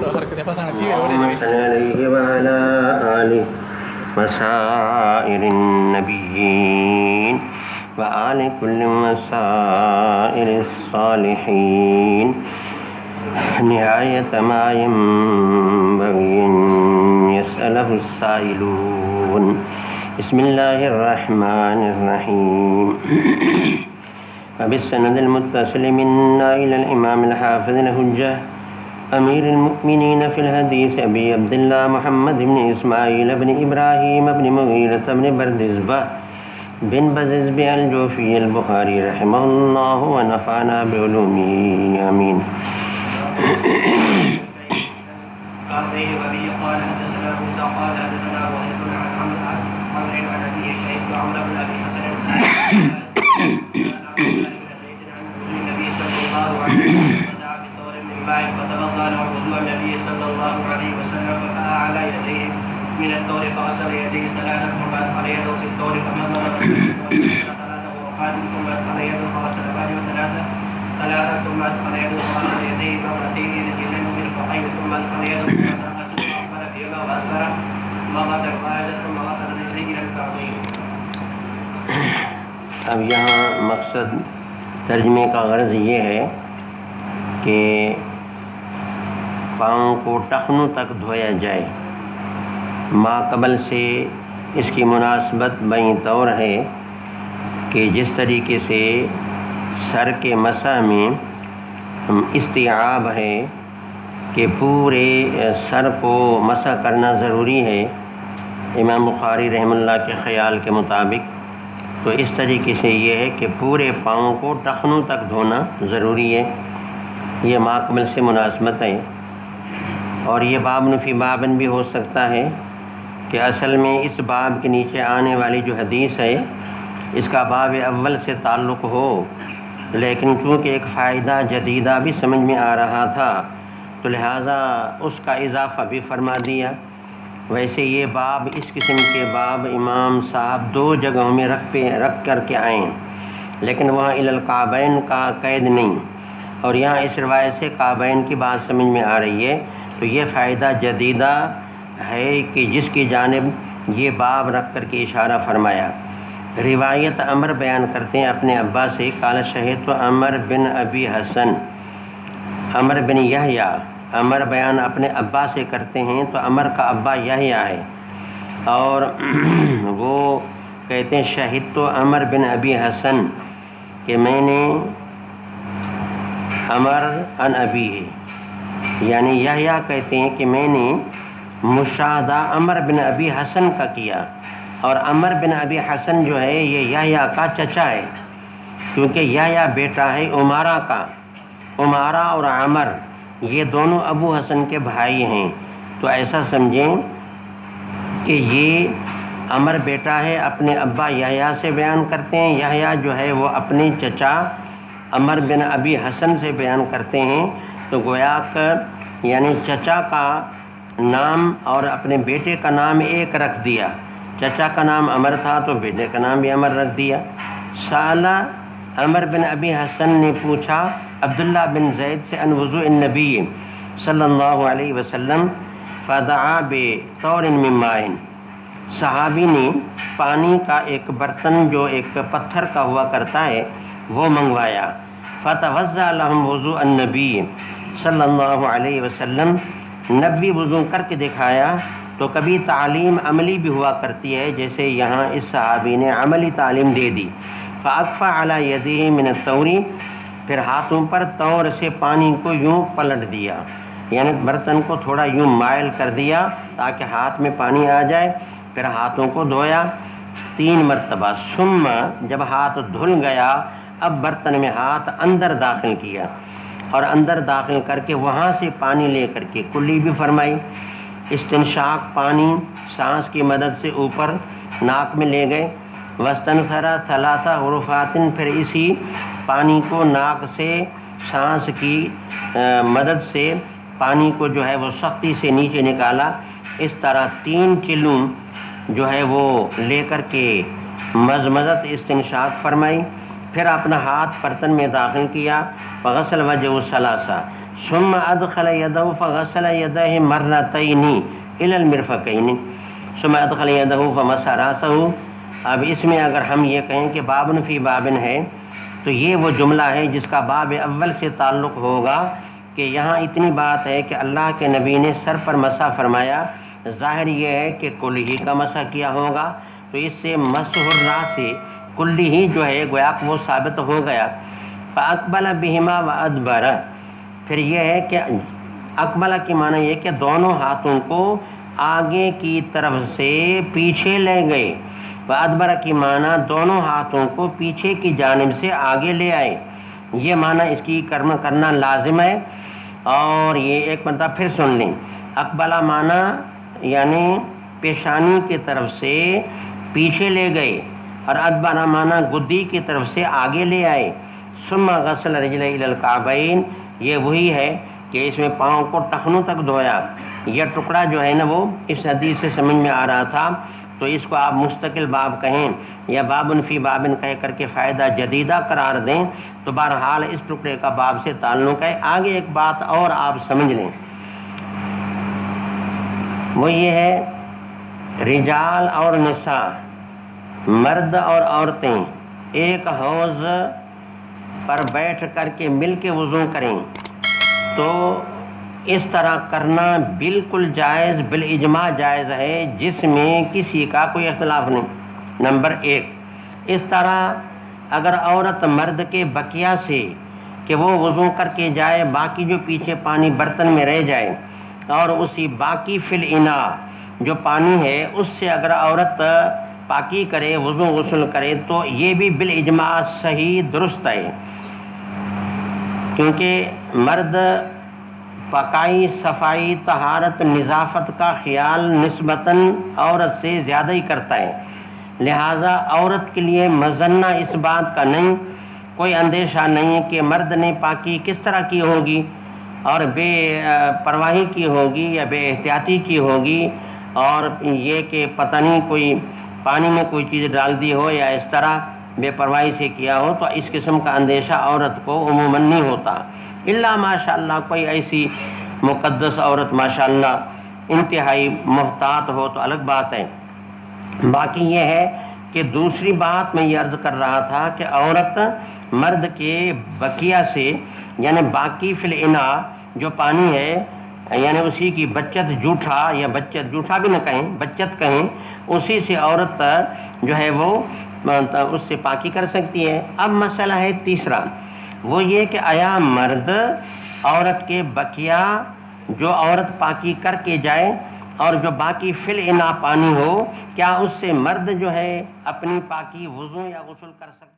صل عليه وعلى آله وسائر النبيين وآل كل وسائر الصالحين نهاية ما ينبغي أن يسأله السائلون. بسم الله الرحمن الرحيم. وبالسند المتصل منا إلى الإمام الحافظ الحجة أمير المؤمنين في الحديث أبي عبد الله محمد بن إسماعيل بن إبراهيم بن مغيرة بن بردزبة بن بززبة الجوفي البخاري رحمه الله ونفعنا بعلومه آمين. قال حدثنا موسى قال حدثنا وهب عن عمرو عن أبيه شهدت عمرو بن أبي حسن النبي صلى الله عليه وسلم ودعا بثور من ماء فتوضأ له وضوء النبي صلى الله عليه وسلم فقع على يديه من الثور فغسل يديه ثلاثة ثم أدخل يده في الثور فنظر ثلاثة وقال ثم أدخل يده فغسل وجهه ثلاثة ثم أدخل يده فغسل يديه مرتين رجلين مرفقين ثم أدخل يده فغسل رأسه وأقبل فيما وأدبر مضت الرواية ثم غسل رجليه إلى الكعبين. اب یہاں مقصد ترجمے کا غرض یہ ہے کہ پاؤں کو ٹخنوں تک دھویا جائے. ما قبل سے اس کی مناسبت بیں طور ہے کہ جس طریقے سے سر کے مسح میں استیعاب ہے کہ پورے سر کو مسح کرنا ضروری ہے امام بخاری رحمہ اللہ کے خیال کے مطابق، تو اس طریقے سے یہ ہے کہ پورے پاؤں کو ٹخنوں تک دھونا ضروری ہے. یہ ماقبل سے مناسبت ہے. اور یہ بابن فی بابن بھی ہو سکتا ہے کہ اصل میں اس باب کے نیچے آنے والی جو حدیث ہے اس کا باب اول سے تعلق ہو، لیکن چونکہ ایک فائدہ جدیدہ بھی سمجھ میں آ رہا تھا تو لہٰذا اس کا اضافہ بھی فرما دیا. ویسے یہ باب اس قسم کے باب امام صاحب دو جگہوں میں رکھ کر کے آئیں، لیکن وہاں الی الکعبین کا قید نہیں، اور یہاں اس روایت سے کعبین کی بات سمجھ میں آ رہی ہے. تو یہ فائدہ جدیدہ ہے کہ جس کی جانب یہ باب رکھ کر کے اشارہ فرمایا. روایت عمر بیان کرتے ہیں اپنے ابا سے، قال شہدت عمر بن ابی حسن، عمر بن یحییٰ. عمر بیان اپنے ابا سے کرتے ہیں تو عمر کا ابا یحییٰ ہے، اور وہ کہتے ہیں شہدت عمر بن ابی حسن کہ میں نے عمر عن ابی ہے، یعنی یحییٰ کہتے ہیں کہ میں نے مشاہدہ عمر بن ابی حسن کا کیا. اور عمر بن ابی حسن جو ہے یہ یحییٰ کا چچا ہے، کیونکہ یحییٰ بیٹا ہے عمارہ کا. عمارہ اور عمر یہ دونوں ابو حسن کے بھائی ہیں، تو ایسا سمجھیں کہ یہ عمر بیٹا ہے اپنے ابا یحییٰ سے بیان کرتے ہیں، یحییٰ جو ہے وہ اپنے چچا عمر بن ابی حسن سے بیان کرتے ہیں. تو گویا کہ یعنی چچا کا نام اور اپنے بیٹے کا نام ایک رکھ دیا. چچا کا نام عمر تھا تو بیٹے کا نام بھی عمر رکھ دیا. سالہ عمر بن ابی حسن نے پوچھا عبداللہ بن زید سے عن وضوء النبی صلی اللہ علیہ وسلم فدعا بطور من ماء. صحابی نے پانی کا ایک برتن جو ایک پتھر کا ہوا کرتا ہے وہ منگوایا. فتوضأ لهم وضوء النبی صلی اللہ علیہ وسلم، نبی وضو کر کے دکھایا. تو کبھی تعلیم عملی بھی ہوا کرتی ہے، جیسے یہاں اس صحابی نے عملی تعلیم دے دی. فأکفأ علی یدیہ من الطور، پھر ہاتھوں پر طور سے پانی کو یوں پلٹ دیا، یعنی برتن کو تھوڑا یوں مائل کر دیا تاکہ ہاتھ میں پانی آ جائے. پھر ہاتھوں کو دھویا 3 مرتبہ. ثم جب ہاتھ دھل گیا اب برتن میں ہاتھ اندر داخل کیا، اور اندر داخل کر کے وہاں سے پانی لے کر کے کلی بھی فرمائی. استنشاق پانی سانس کی مدد سے اوپر ناک میں لے گئے. واستنثر 3 غرفات، پھر اسی پانی کو ناک سے سانس کی مدد سے پانی کو جو ہے وہ سختی سے نیچے نکالا. اس طرح 3 چلوں جو ہے وہ لے کر کے مضمضت استنشاق فرمائی. پھر اپنا ہاتھ برتن میں داخل کیا. فغسل وجہ ثلاثہ، ثم ادخل یدہ فغسل یدہ مرتین الی المرفقین ثم ادخل یدہ فمسح راسہ. اب اس میں اگر ہم یہ کہیں کہ بابن فی بابن ہے تو یہ وہ جملہ ہے جس کا باب اول سے تعلق ہوگا کہ یہاں اتنی بات ہے کہ اللہ کے نبی نے سر پر مسح فرمایا. ظاہر یہ ہے کہ کل ہی کا مسح کیا ہوگا، تو اس سے مسح الراس کل ہی جو ہے گویا کہ وہ ثابت ہو گیا. فاقبل بہما وادبر، پھر یہ ہے کہ اقبلہ کی معنی یہ کہ دونوں ہاتھوں کو آگے کی طرف سے پیچھے لے گئے. وادبر کی معنی دونوں ہاتھوں کو پیچھے کی جانب سے آگے لے آئے. یہ معنی اس کی کرنا لازم ہے. اور یہ ایک مرتبہ پھر سن لیں. اقبلہ معنی یعنی پیشانی کی طرف سے پیچھے لے گئے، اور ادبر معنی گدی کی طرف سے آگے لے آئے. ثم غسل رجلہ الی الکعبین، یہ وہی ہے کہ اس میں پاؤں کو ٹخنوں تک دھویا. یہ ٹکڑا جو ہے نا وہ اس حدیث سے سمجھ میں آ رہا تھا، تو اس کو آپ مستقل باب کہیں یا بابن فی بابن کہہ کر کے فائدہ جدیدہ قرار دیں، تو بہرحال اس ٹکڑے کا باب سے تعلق ہے. آگے ایک بات اور آپ سمجھ لیں، وہ یہ ہے رجال اور نساء، مرد اور عورتیں ایک حوض پر بیٹھ کر کے مل کے وضو کریں تو اس طرح کرنا بالکل جائز، بالاجماع جائز ہے، جس میں کسی کا کوئی اختلاف نہیں. نمبر ایک، اس طرح اگر عورت مرد کے بقیہ سے کہ وہ وضو کر کے جائے، باقی جو پیچھے پانی برتن میں رہ جائے، اور اسی باقی فی الاناء جو پانی ہے اس سے اگر عورت پاکی کرے، وضو غسل کرے، تو یہ بھی بالاجماع صحیح درست ہے. کیونکہ مرد پاکی، صفائی، طہارت، نظافت کا خیال نسبتاً عورت سے زیادہ ہی کرتا ہے. لہٰذا عورت کے لیے مظنہ اس بات کا نہیں، کوئی اندیشہ نہیں کہ مرد نے پاکی کس طرح کی ہوگی اور بے پرواہی کی ہوگی یا بے احتیاطی کی ہوگی، اور یہ کہ پتہ نہیں کوئی پانی میں کوئی چیز ڈال دی ہو یا اس طرح بے پرواہی سے کیا ہو، تو اس قسم کا اندیشہ عورت کو عموماً نہیں ہوتا. الا ماشاء اللہ کوئی ایسی مقدس عورت ماشاء اللہ انتہائی محتاط ہو تو الگ بات ہے. باقی یہ ہے کہ دوسری بات میں یہ عرض کر رہا تھا کہ عورت مرد کے بقیہ سے یعنی باقی فی الاناء جو پانی ہے، یعنی اسی کی بچت جھوٹا یا بچت جھوٹا بھی نہ کہیں، بچت کہیں، اسی سے عورت جو ہے وہ اس سے پاکی کر سکتی ہے. اب مسئلہ ہے تیسرا، وہ یہ کہ آیا مرد عورت کے بقیہ جو عورت پاکی کر کے جائے اور جو باقی فی الاناء پانی ہو، کیا اس سے مرد جو ہے اپنی پاکی وضو یا غسل کر سکتا